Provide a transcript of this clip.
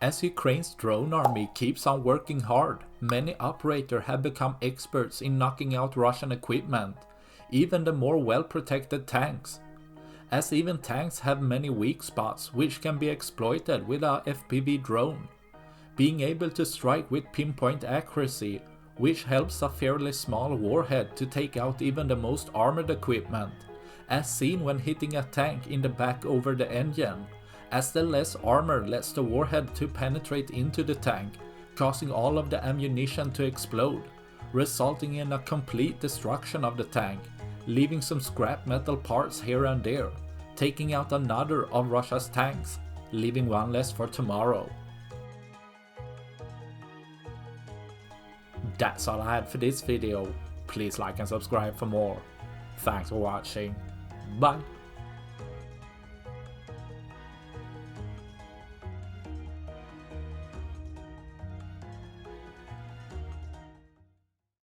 As Ukraine's drone army keeps on working hard, many operators have become experts in knocking out Russian equipment, even the more well-protected tanks. As even tanks have many weak spots which can be exploited with a FPV drone. Being able to strike with pinpoint accuracy, which helps a fairly small warhead to take out even the most armored equipment, as seen when hitting a tank in the back over the engine, as the less armor lets the warhead to penetrate into the tank, causing all of the ammunition to explode, resulting in a complete destruction of the tank, leaving some scrap metal parts here and there, taking out another of Russia's tanks, leaving one less for tomorrow. That's all I had for this video. Please like and subscribe for more. Thanks for watching. Bye.